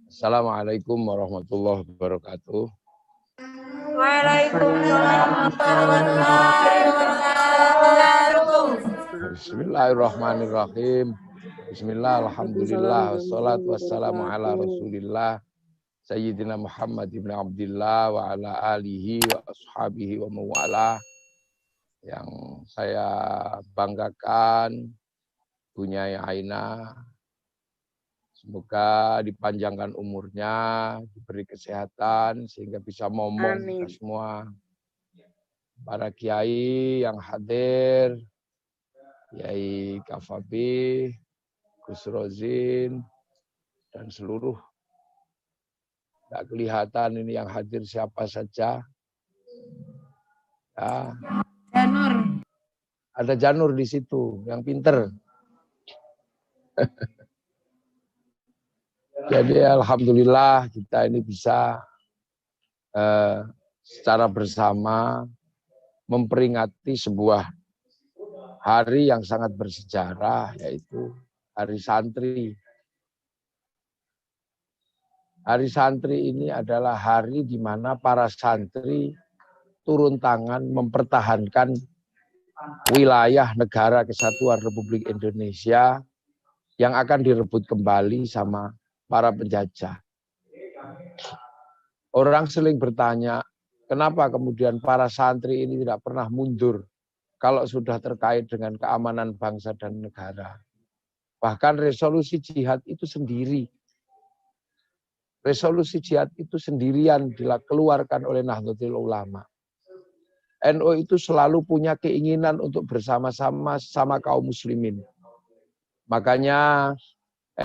Assalamualaikum warahmatullahi wabarakatuh. Waalaikumsalam warahmatullahi wabarakatuh. Bismillahirrahmanirrahim. Bismillah, alhamdulillah, wassalatu wassalamu ala rasulillah Sayyidina Muhammad ibn Abdillah wa ala alihi wa ashabihi wa mawala. Yang saya banggakan Bunyai Aina, semoga dipanjangkan umurnya, diberi kesehatan sehingga bisa ngomong kita semua. Para kiai yang hadir, Kiai Kafabi, Gus Rozin, dan seluruh, tidak kelihatan ini yang hadir siapa saja. Ya. Janur. Ada Janur di situ, yang pinter. Jadi alhamdulillah kita ini bisa secara bersama memperingati sebuah hari yang sangat bersejarah, yaitu Hari Santri. Hari Santri ini adalah hari di mana para santri turun tangan mempertahankan wilayah negara kesatuan Republik Indonesia yang akan direbut kembali sama para penjajah. Orang sering bertanya, kenapa kemudian para santri ini tidak pernah mundur kalau sudah terkait dengan keamanan bangsa dan negara. Bahkan resolusi jihad itu sendiri. Resolusi jihad itu sendirian dikeluarkan oleh Nahdlatul Ulama. NU itu selalu punya keinginan untuk bersama-sama sama kaum muslimin. Makanya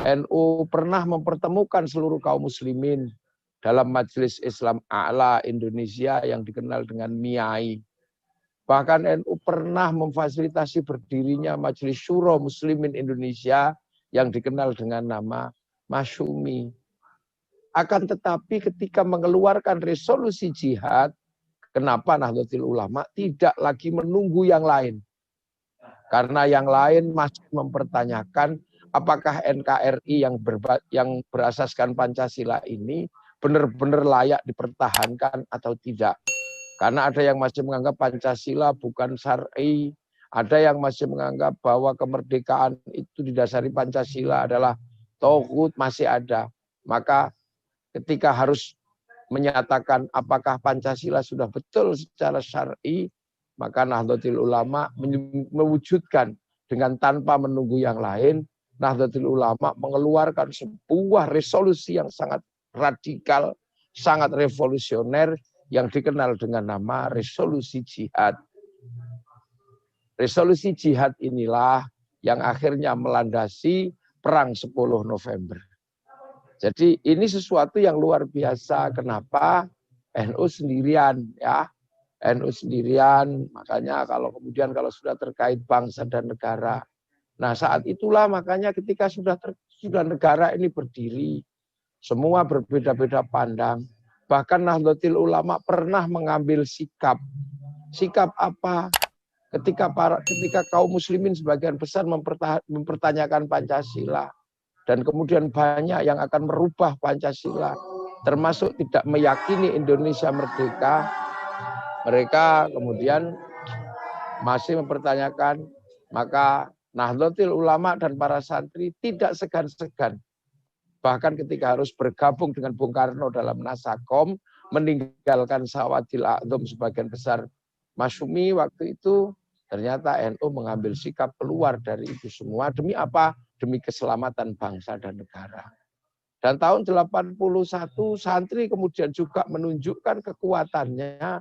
NU pernah mempertemukan seluruh kaum muslimin dalam Majelis Islam A'la Indonesia yang dikenal dengan MIAI. Bahkan NU pernah memfasilitasi berdirinya Majelis Syuro Muslimin Indonesia yang dikenal dengan nama Masyumi. Akan tetapi ketika mengeluarkan resolusi jihad, kenapa Nahdlatul Ulama tidak lagi menunggu yang lain? Karena yang lain masih mempertanyakan apakah NKRI yang berasaskan Pancasila ini benar-benar layak dipertahankan atau tidak. Karena ada yang masih menganggap Pancasila bukan syar'i, ada yang masih menganggap bahwa kemerdekaan itu didasari Pancasila adalah tauhid, masih ada. Maka ketika harus menyatakan apakah Pancasila sudah betul secara syar'i, maka Nahdlatul Ulama mewujudkan dengan tanpa menunggu yang lain. Nahdlatul Ulama mengeluarkan sebuah resolusi yang sangat radikal, sangat revolusioner yang dikenal dengan nama resolusi jihad. Resolusi jihad inilah yang akhirnya melandasi perang 10 November. Jadi ini sesuatu yang luar biasa. Kenapa? NU sendirian, ya. NU sendirian, makanya kalau sudah terkait bangsa dan negara. Nah, saat itulah makanya ketika sudah negara ini berdiri, semua berbeda-beda pandang. Bahkan Nahdlatul Ulama pernah mengambil sikap. Sikap apa? Ketika kaum muslimin sebagian besar mempertanyakan Pancasila. Dan kemudian banyak yang akan merubah Pancasila, termasuk tidak meyakini Indonesia merdeka. Mereka kemudian masih mempertanyakan, maka Nahdlatul Ulama dan para santri tidak segan-segan. Bahkan ketika harus bergabung dengan Bung Karno dalam Nasakom, meninggalkan Sawadil A'dham sebagian besar Masyumi waktu itu, ternyata NU mengambil sikap keluar dari itu semua. Demi apa? Demi keselamatan bangsa dan negara. Dan tahun 81 santri kemudian juga menunjukkan kekuatannya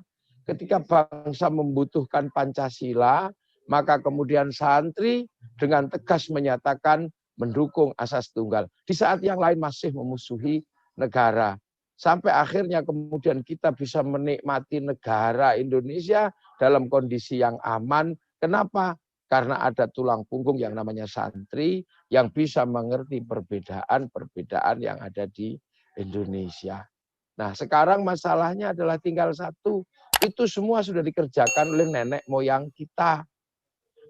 ketika bangsa membutuhkan Pancasila, maka kemudian santri dengan tegas menyatakan mendukung asas tunggal. Di saat yang lain masih memusuhi negara. Sampai akhirnya kemudian kita bisa menikmati negara Indonesia dalam kondisi yang aman. Kenapa? Karena ada tulang punggung yang namanya santri yang bisa mengerti perbedaan-perbedaan yang ada di Indonesia. Nah, sekarang masalahnya adalah tinggal satu. Itu semua sudah dikerjakan oleh nenek moyang kita.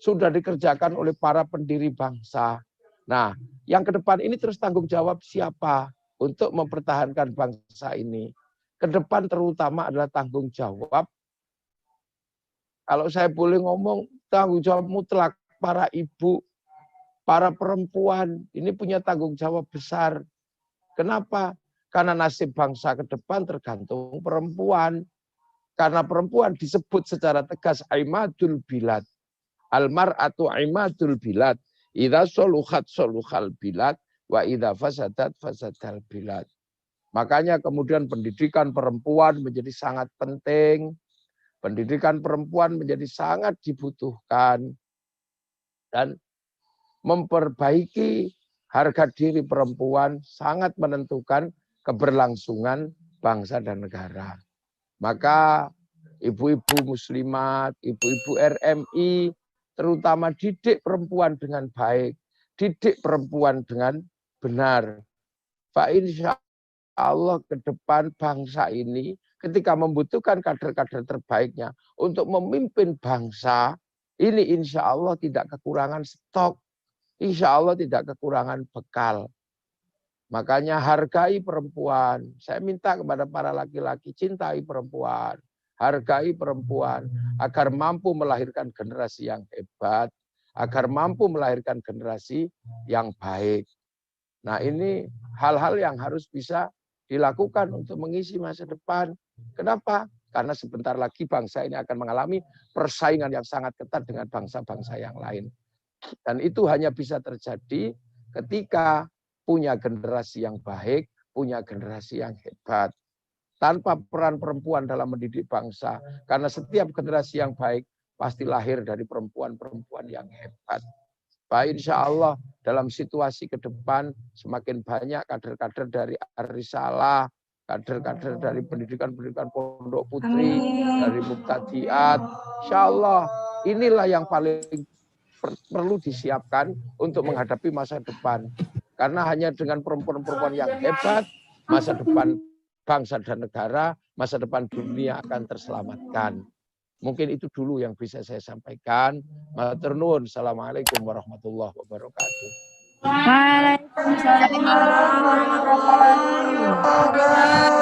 Sudah dikerjakan oleh para pendiri bangsa. Nah, yang ke depan ini terus tanggung jawab siapa? untuk mempertahankan bangsa ini. Ke depan terutama adalah tanggung jawab. Kalau saya boleh ngomong, tanggung jawab mutlak para ibu, para perempuan, ini punya tanggung jawab besar. Kenapa? Karena nasib bangsa ke depan tergantung perempuan. Karena perempuan disebut secara tegas aimadul bilad. Almar'atu aimadul bilad. Idza soluhat soluhal bilad. Wa idza fasadat fasadal bilad. Makanya kemudian pendidikan perempuan menjadi sangat penting. Pendidikan perempuan menjadi sangat dibutuhkan. Dan memperbaiki harga diri perempuan sangat menentukan keberlangsungan bangsa dan negara. Maka ibu-ibu muslimat, ibu-ibu RMI, terutama didik perempuan dengan baik, didik perempuan dengan benar. Pak, insya Allah ke depan bangsa ini ketika membutuhkan kader-kader terbaiknya untuk memimpin bangsa, ini insya Allah tidak kekurangan stok, insya Allah tidak kekurangan bekal. Makanya hargai perempuan. Saya minta kepada para laki-laki, cintai perempuan. Hargai perempuan agar mampu melahirkan generasi yang hebat. Agar mampu melahirkan generasi yang baik. Nah, ini hal-hal yang harus bisa dilakukan untuk mengisi masa depan. Kenapa? Karena sebentar lagi bangsa ini akan mengalami persaingan yang sangat ketat dengan bangsa-bangsa yang lain. Dan itu hanya bisa terjadi ketika punya generasi yang baik, punya generasi yang hebat. Tanpa peran perempuan dalam mendidik bangsa. Karena setiap generasi yang baik pasti lahir dari perempuan-perempuan yang hebat. Pak, insya Allah dalam situasi ke depan semakin banyak kader-kader dari Ar-Risalah, kader-kader dari pendidikan-pendidikan Pondok Putri, dari Muqtadiat. Insya Allah inilah yang paling perlu disiapkan untuk menghadapi masa depan. Karena hanya dengan perempuan-perempuan yang hebat, masa depan bangsa dan negara, masa depan dunia akan terselamatkan. Mungkin itu dulu yang bisa saya sampaikan. Matur nuwun. Assalamualaikum warahmatullahi wabarakatuh. Waalaikumsalam warahmatullahi wabarakatuh.